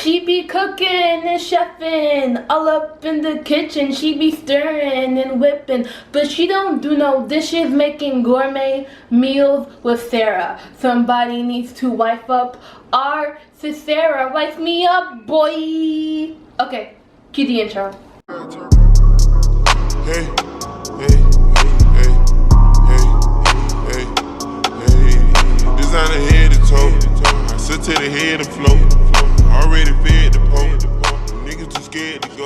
She be cooking and chefing all up in the kitchen. She be stirring and whipping, but she don't do no dishes, making gourmet meals with Sarah. Somebody needs to wife up our sis Sarah. Wife me up, boy. Okay, cue the intro. Hey, hey, hey, hey, hey, hey. Designer head to toe. I sit to the head and float. Already fed the pole. Niggas too scared to go.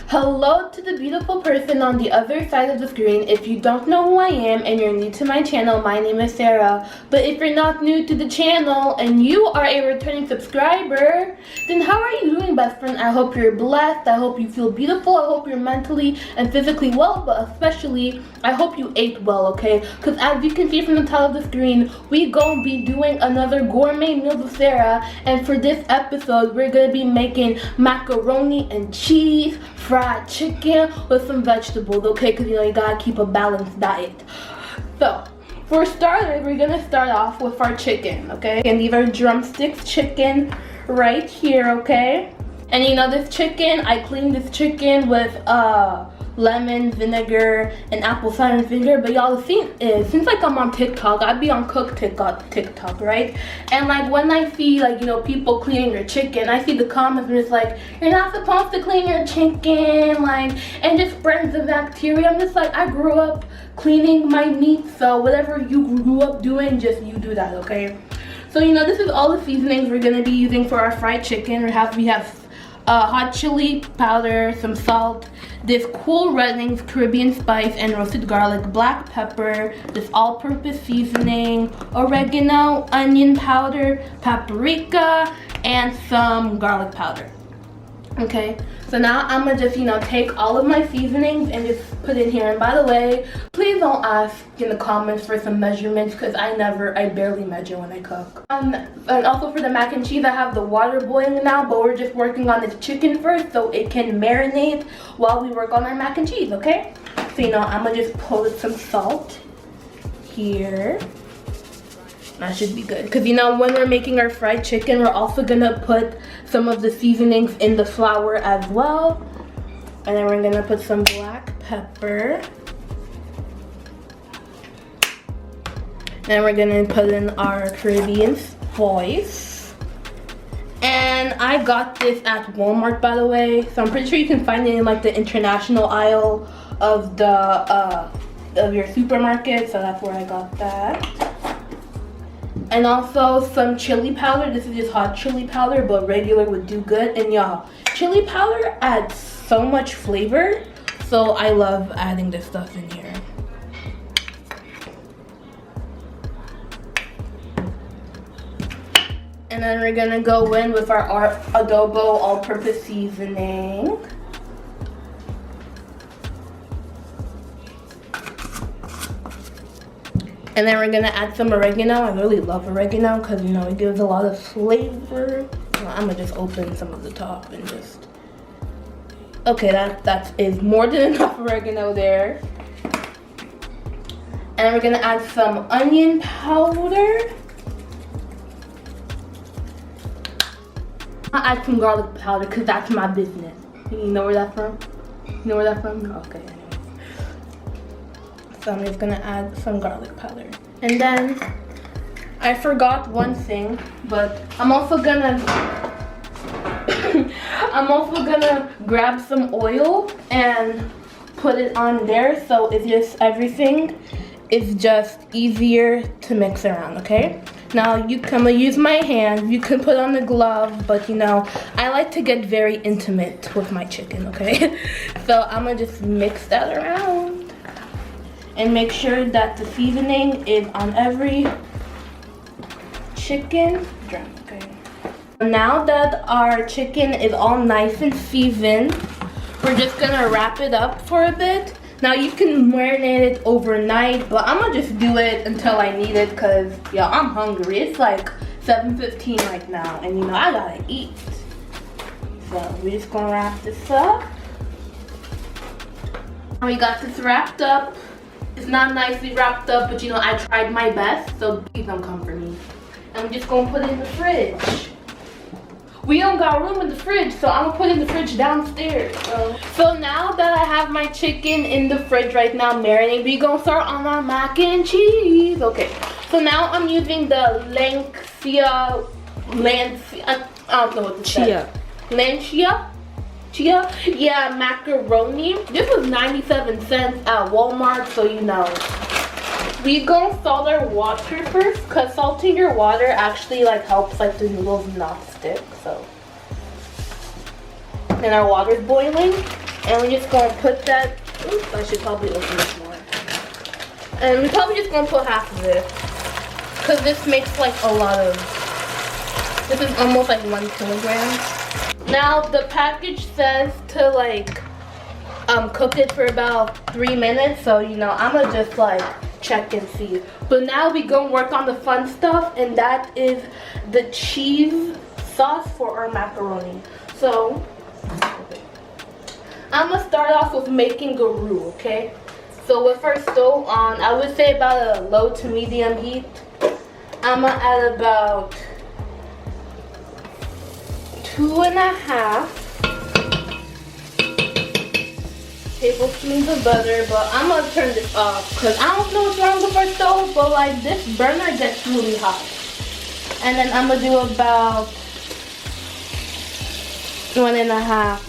Hello to the beautiful person on the other side of the screen. If you don't know who I am and you're new to my channel, my name is Sarah. But if you're not new to the channel and you are a returning subscriber, then how are you doing, best friend? I hope you're blessed. I hope you feel beautiful. I hope you're mentally and physically well, but especially I hope you ate well, okay? Because as you can see from the title of the screen, we gonna be doing another gourmet meal with Sarah. And for this episode, we're gonna be making macaroni and cheese, fried chicken with some vegetables, okay? Because you know you gotta keep a balanced diet. So for starters, we're gonna start off with our chicken, okay? And these are drumsticks chicken right here, okay? And you know this chicken, I cleaned this chicken with lemon, vinegar, and apple cider vinegar. But y'all, the thing is, since like I'm on TikTok, I be on cook TikTok, right? And like when I see like, you know, people cleaning their chicken, I see the comments and it's like, you're not supposed to clean your chicken, like, and just spreads the bacteria. I'm just like, I grew up cleaning my meat, so whatever you grew up doing, just you do that, okay? So you know, this is all the seasonings we're gonna be using for our fried chicken. We have hot chili powder, some salt, this Cool Runnings Caribbean spice and roasted garlic, black pepper, this all-purpose seasoning, oregano, onion powder, paprika, and some garlic powder. Okay, so now I'm gonna just, you know, take all of my seasonings and just put in here. And by the way, please don't ask in the comments for some measurements, because I barely measure when I cook. And also for the mac and cheese, I have the water boiling now, but we're just working on this chicken first so it can marinate while we work on our mac and cheese, okay? So, you know, I'm gonna just put some salt here. That should be good, because you know, when we're making our fried chicken, we're also gonna put some of the seasonings in the flour as well. And then we're gonna put some black pepper. And we're gonna put in our Caribbean spice. And I got this at Walmart, by the way, so I'm pretty sure you can find it in like the international aisle of the of your supermarket. So that's where I got that. And also some chili powder. This is just hot chili powder, but regular would do good. And y'all, chili powder adds so much flavor, so I love adding this stuff in here. And then we're gonna go in with our adobo all-purpose seasoning. And then we're gonna add some oregano. I really love oregano because, you know, it gives a lot of flavor. Well, I'm gonna just open some of the top and just... Okay, that is more than enough oregano there. And we're gonna add some onion powder. I'll add some garlic powder because that's my business. You know where that's from? You know where that's from? Okay. So I'm just gonna add some garlic powder. And then I forgot one thing, but I'm also gonna grab some oil and put it on there, so it's just everything is just easier to mix around, okay? Now I'm gonna use my hands. You can put on a glove, but you know, I like to get very intimate with my chicken, okay? So I'm gonna just mix that around. And make sure that the seasoning is on every chicken drum, okay? Now that our chicken is all nice and seasoned, we're just gonna wrap it up for a bit. Now you can marinate it overnight, but I'm gonna just do it until I need it, because, yeah, I'm hungry. It's like 7:15 right now, and you know, I gotta eat. So we're just gonna wrap this up. We got this wrapped up. It's not nicely wrapped up, but you know, I tried my best, so please don't come for me. And we're just gonna put it in the fridge. we don't got room in the fridge, so I'm gonna put it in the fridge downstairs. So now that I have my chicken in the fridge right now marinating, we gonna start on our mac and cheese. Okay, so now I'm using the Lancia, I don't know what this says. Chia? Yeah, macaroni. This was 97 cents at Walmart, so you know. We gonna salt our water first, cause salting your water actually like helps like the noodles not stick. So, and our water's boiling, and we're just gonna put that. Oops, I should probably open this more. And we're probably just gonna put half of it, cause this makes like a lot of. This is almost like 1 kilogram. Now the package says to like cook it for about 3 minutes, so you know I'm gonna just like check and see. But now we gonna work on the fun stuff, and that is the cheese sauce for our macaroni. So I'm gonna start off with making a roux, okay? So with our stove on, I would say about a low to medium heat. I'm gonna add about 2.5 tablespoons of butter, but I'm gonna turn this off because I don't know what's wrong with our stove, but like this burner gets really hot. And then I'm gonna do about 1.5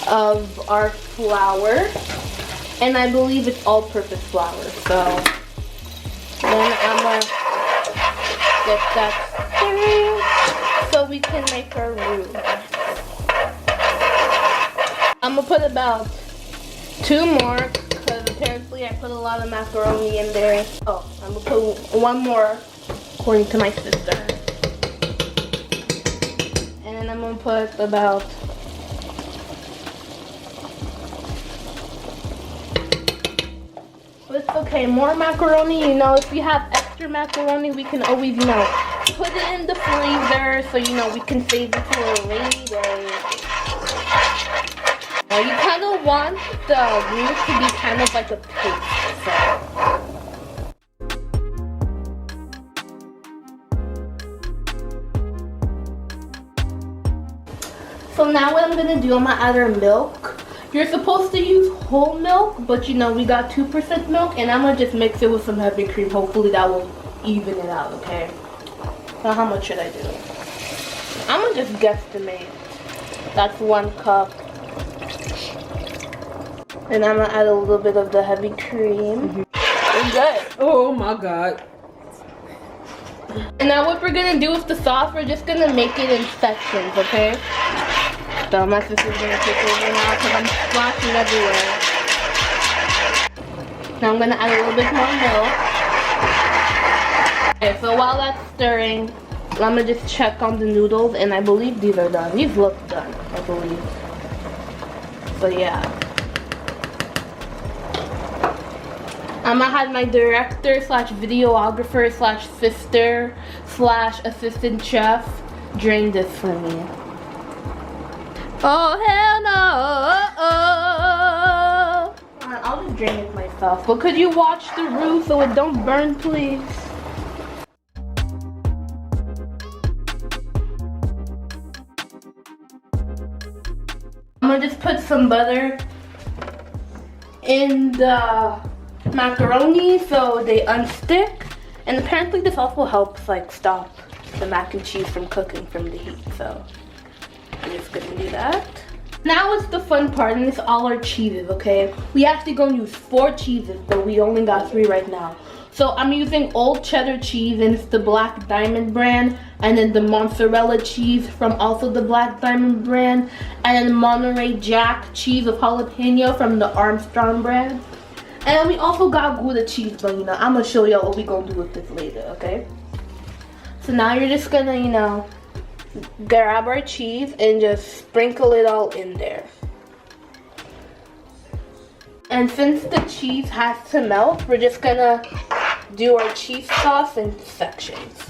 of our flour, and I believe it's all-purpose flour. So then I'm gonna get that stirring so we can make our roux. I'm gonna put about 2 more because apparently I put a lot of macaroni in there. Oh, I'm gonna put 1 more according to my sister. And then I'm gonna put about it's okay, more macaroni. You know, if we have extra macaroni, we can always, you know, put it in the freezer so you know we can save it for a rainy day. You kind of want the roux to be kind of like a paste, so now what I'm gonna do, I'm gonna add our milk. You're supposed to use whole milk, but you know we got 2% milk, and I'm gonna just mix it with some heavy cream. Hopefully that will even it out, okay? Now how much should I do? I'm gonna just guesstimate. That's 1 cup. And I'm gonna add a little bit of the heavy cream. We're good. Oh my god. And now what we're gonna do with the sauce, we're just gonna make it in sections, okay? So my sister's gonna take over now because I'm splashing everywhere. Now I'm gonna add a little bit more milk. Okay, so while that's stirring, I'm gonna just check on the noodles, and I believe these are done. These look done, I believe. So yeah. I'm gonna have my director slash videographer slash sister slash assistant chef drain this for me. Oh hell no! I'll just drain it myself. But could you watch the roux so it don't burn, please? I'm gonna just put some butter in the macaroni so they unstick, and apparently this also helps like stop the mac and cheese from cooking from the heat, so I'm just gonna do that. Now it's the fun part, and it's all our cheeses, okay? We actually gonna use 4 cheeses, but we only got 3 right now. So I'm using old cheddar cheese, and it's the Black Diamond brand, and then the mozzarella cheese from also the Black Diamond brand, and then Monterey Jack cheese with jalapeno from the Armstrong brand. And we also got Gouda cheese, but you know, I'm gonna show y'all what we gonna do with this later, okay? So now you're just gonna, you know, grab our cheese and just sprinkle it all in there. And since the cheese has to melt, we're just gonna do our cheese sauce in sections.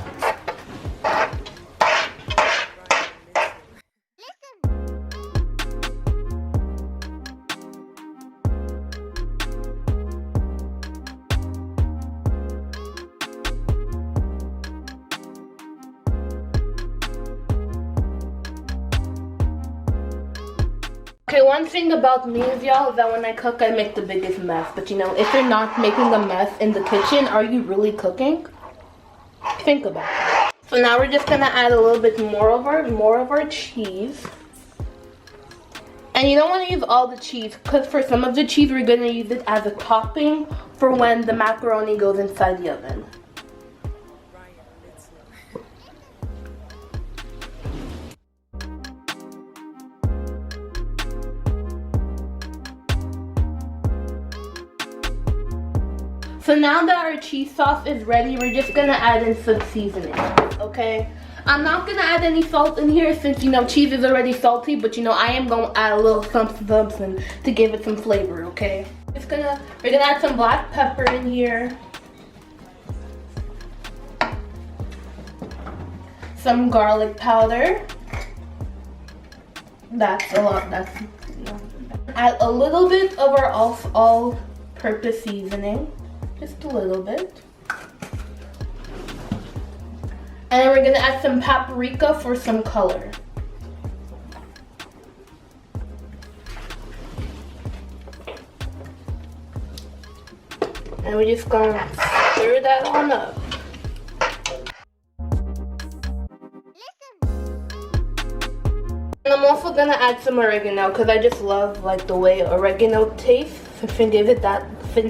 Okay, one thing about me is, y'all, is that when I cook, I make the biggest mess. But you know, if you're not making a mess in the kitchen, are you really cooking? Think about it. So now we're just gonna add a little bit more of our cheese. And you don't want to use all the cheese, because for some of the cheese, we're gonna use it as a topping for when the macaroni goes inside the oven. So now that our cheese sauce is ready, we're just gonna add in some seasoning, okay? I'm not gonna add any salt in here since, you know, cheese is already salty, but you know, I am gonna add a little something to give it some flavor, okay? We're gonna add some black pepper in here. Some garlic powder. That's a lot, add a little bit of our all-purpose seasoning. Just a little bit. And then we're gonna add some paprika for some color. And we're just gonna stir that on up. And I'm also gonna add some oregano because I just love like the way oregano tastes since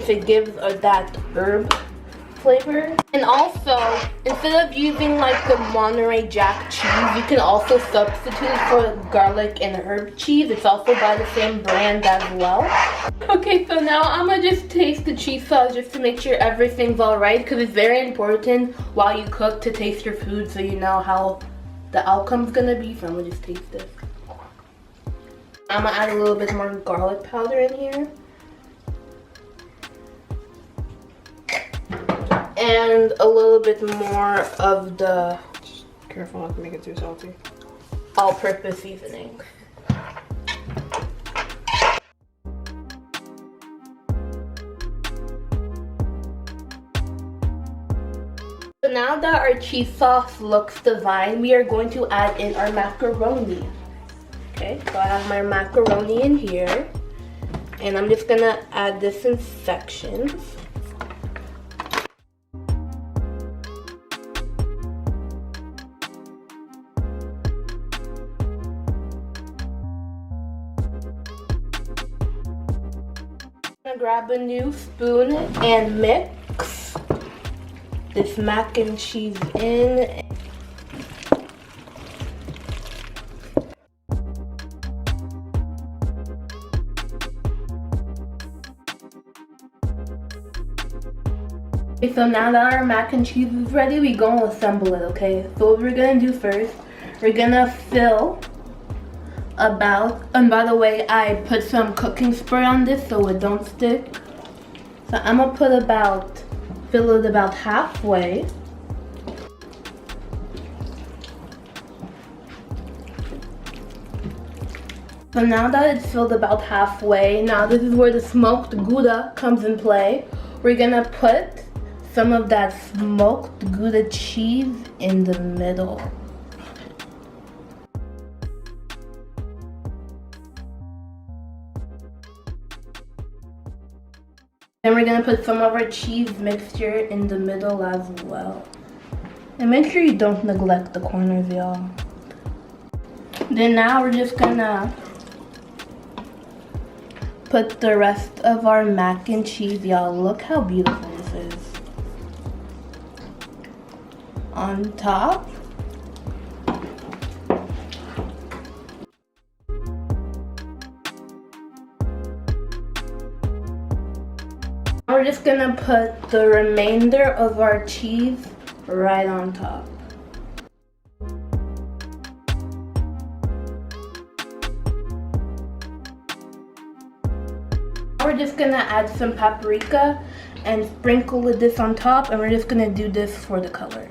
it gives that herb flavor. And also, instead of using like the Monterey Jack cheese, you can also substitute for garlic and herb cheese. It's also by the same brand as well. Okay, so now I'm gonna just taste the cheese sauce just to make sure everything's alright, because it's very important while you cook to taste your food so you know how the outcome's gonna be. So I'm gonna just taste this. I'm gonna add a little bit more garlic powder in here. And a little bit more of the, careful not to make it too salty, all-purpose seasoning. So now that our cheese sauce looks divine, we are going to add in our macaroni. Okay, so I have my macaroni in here, and I'm just gonna add this in sections. I'm gonna grab a new spoon and mix this mac and cheese in. Okay, so now that our mac and cheese is ready, we're gonna assemble it, okay? So what we're gonna do first, we're gonna fill about, and by the way, I put some cooking spray on this so it don't stick. So I'm gonna fill it about halfway. So now that it's filled about halfway, now this is where the smoked Gouda comes in play. We're gonna put some of that smoked Gouda cheese in the middle. Then we're gonna put some of our cheese mixture in the middle as well. And make sure you don't neglect the corners, y'all. Then now we're just gonna put the rest of our mac and cheese, y'all. Look how beautiful this is. On top. We're just gonna put the remainder of our cheese right on top. We're just gonna add some paprika and sprinkle this on top, and we're just gonna do this for the color.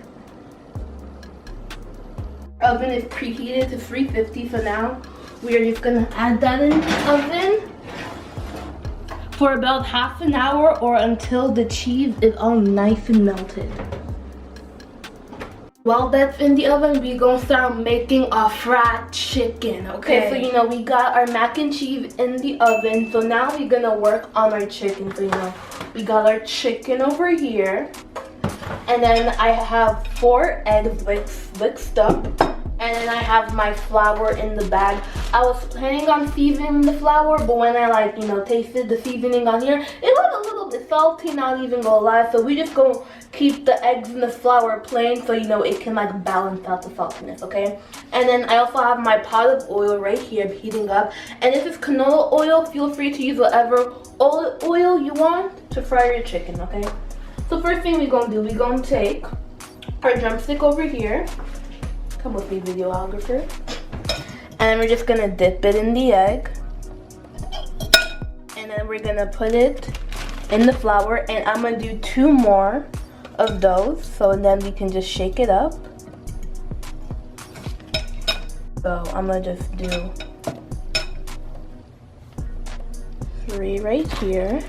Our oven is preheated to 350, so now we are just gonna add that in the oven for about half an hour or until the cheese is all nice and melted. While that's in the oven, we gonna start making our fried chicken, okay? So, you know, we got our mac and cheese in the oven. So now we're gonna work on our chicken. So, you know, we got our chicken over here. And then I have 4 eggs mixed up. And then I have my flour in the bag. I was planning on seasoning the flour, but when I tasted the seasoning on here, it was a little bit salty, not even gonna lie. So we just gonna keep the eggs and the flour plain so, you know, it can like balance out the saltiness, okay? And then I also have my pot of oil right here heating up. And this is canola oil. Feel free to use whatever oil you want to fry your chicken, okay? So first thing we're gonna do, we're gonna take our drumstick over here. Come with me, videographer. And we're just gonna dip it in the egg. And then we're gonna put it in the flour. And I'm gonna do 2 more of those. So then we can just shake it up. So I'm gonna just do 3 right here.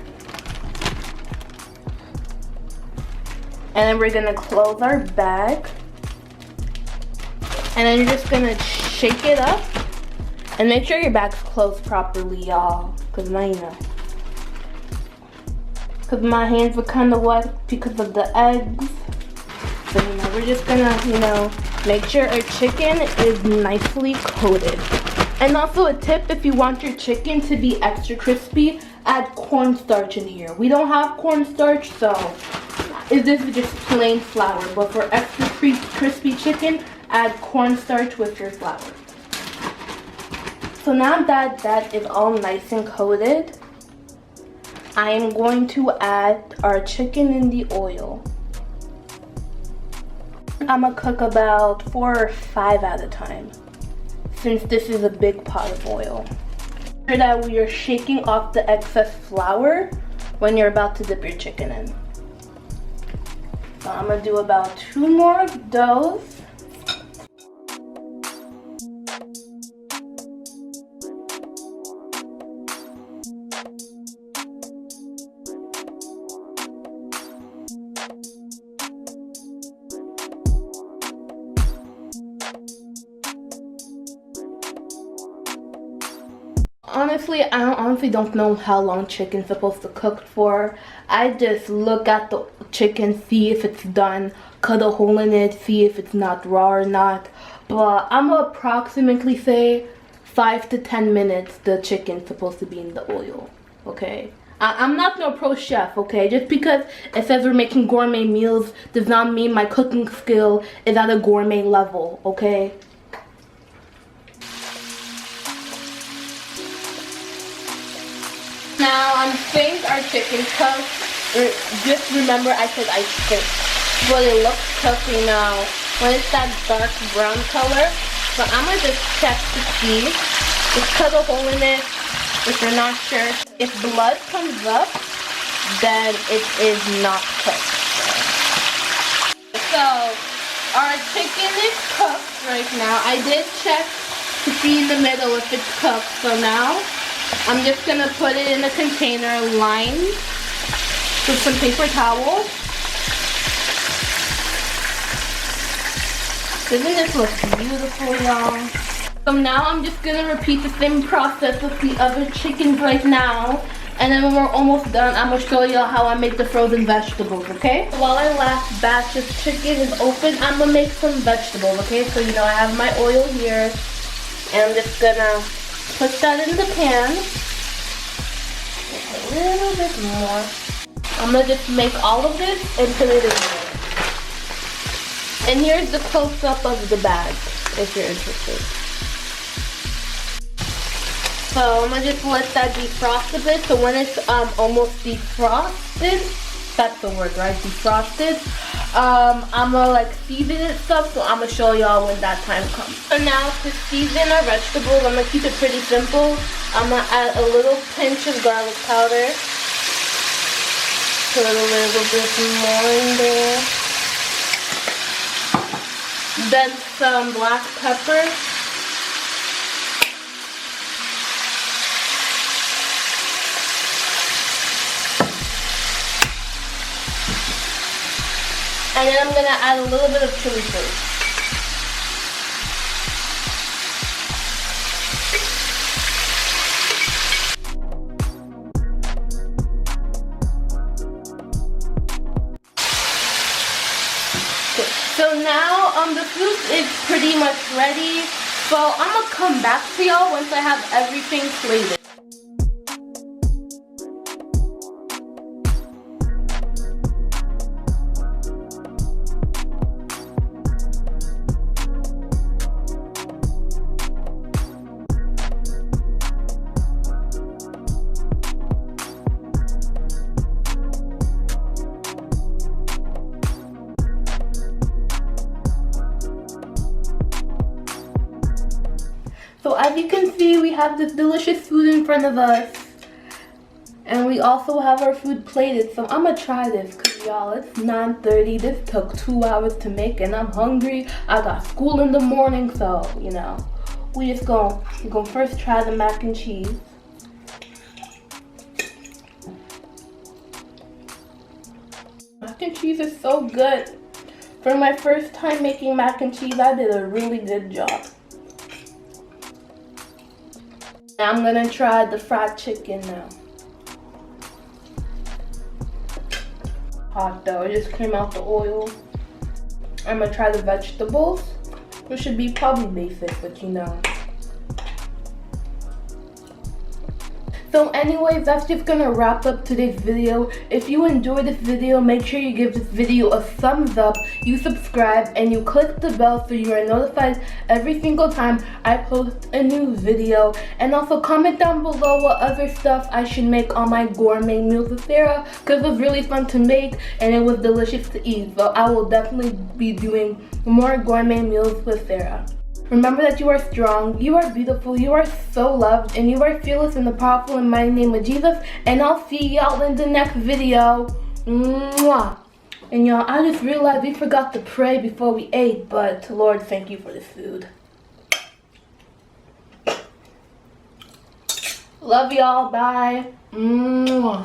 And then we're gonna close our bag. And then you're just gonna shake it up. And make sure your bag's closed properly, y'all. Cause my hands were kinda wet because of the eggs. So, you know, we're just gonna, you know, make sure our chicken is nicely coated. And also a tip, if you want your chicken to be extra crispy, add cornstarch in here. We don't have cornstarch, so this is just plain flour. But for extra crispy chicken, add cornstarch with your flour. So now that that is all nice and coated, I am going to add our chicken in the oil. I'm gonna cook about 4 or 5 at a time, since this is a big pot of oil. Make sure that we are shaking off the excess flour when you're about to dip your chicken in. So I'm gonna do about 2 more of those. Honestly, I honestly don't know how long chicken's supposed to cook for. I just look at the chicken, see if it's done, cut a hole in it, see if it's not raw or not. But I'm gonna approximately say 5 to 10 minutes the chicken's supposed to be in the oil, okay? I'm not no pro chef, okay? Just because it says we're making gourmet meals does not mean my cooking skill is at a gourmet level, okay? Now I'm saying our chicken cooked. Just remember I said I think. But it looks cooked now. When it's that dark brown color. So I'm gonna just check to see. Just cut a hole in it if you're not sure. If blood comes up, then it is not cooked. So our chicken is cooked right now. I did check to see in the middle if it's cooked. So now I'm just gonna put it in a container lined with some paper towels. Doesn't this look beautiful, y'all? So now I'm just gonna repeat the same process with the other chickens right now. And then when we're almost done, I'm gonna show y'all how I make the frozen vegetables, okay? While our last batch of chicken is open, I'm gonna make some vegetables, okay? So, you know, I have my oil here. And I'm just gonna put that in the pan. A little bit more. I'm gonna just make all of this and put it in there. And here's the close-up of the bag, if you're interested. So I'm gonna just let that defrost a bit. So when it's almost defrosted, that's the word, right? Defrosted. I'm gonna like season it stuff, so I'm gonna show y'all when that time comes. So now to season our vegetables, I'm gonna keep it pretty simple. I'm gonna add a little pinch of garlic powder. Put a little bit more in there. Then some black pepper. And then I'm gonna add a little bit of chili first. So now the food is pretty much ready. So I'm gonna come back to y'all once I have everything plated. So as you can see, we have this delicious food in front of us. And we also have our food plated. So I'm gonna try this because y'all, it's 9:30. This took 2 hours to make and I'm hungry. I got school in the morning, so you know, we're gonna first try the mac and cheese. Mac and cheese is so good. For my first time making mac and cheese, I did a really good job. Now I'm gonna try the fried chicken now. Hot though, it just came out the oil. I'm gonna try the vegetables, which should be probably basic, but you know. So anyways, that's just gonna wrap up today's video. If you enjoyed this video, make sure you give this video a thumbs up, you subscribe, and you click the bell so you are notified every single time I post a new video. And also comment down below what other stuff I should make on my gourmet meals with Sarah, because it was really fun to make and it was delicious to eat. So I will definitely be doing more gourmet meals with Sarah. Remember that you are strong, you are beautiful, you are so loved, and you are fearless in the powerful and mighty name of Jesus. And I'll see y'all in the next video. Mwah. And y'all, I just realized we forgot to pray before we ate, but Lord, thank you for this food. Love y'all, bye. Mwah.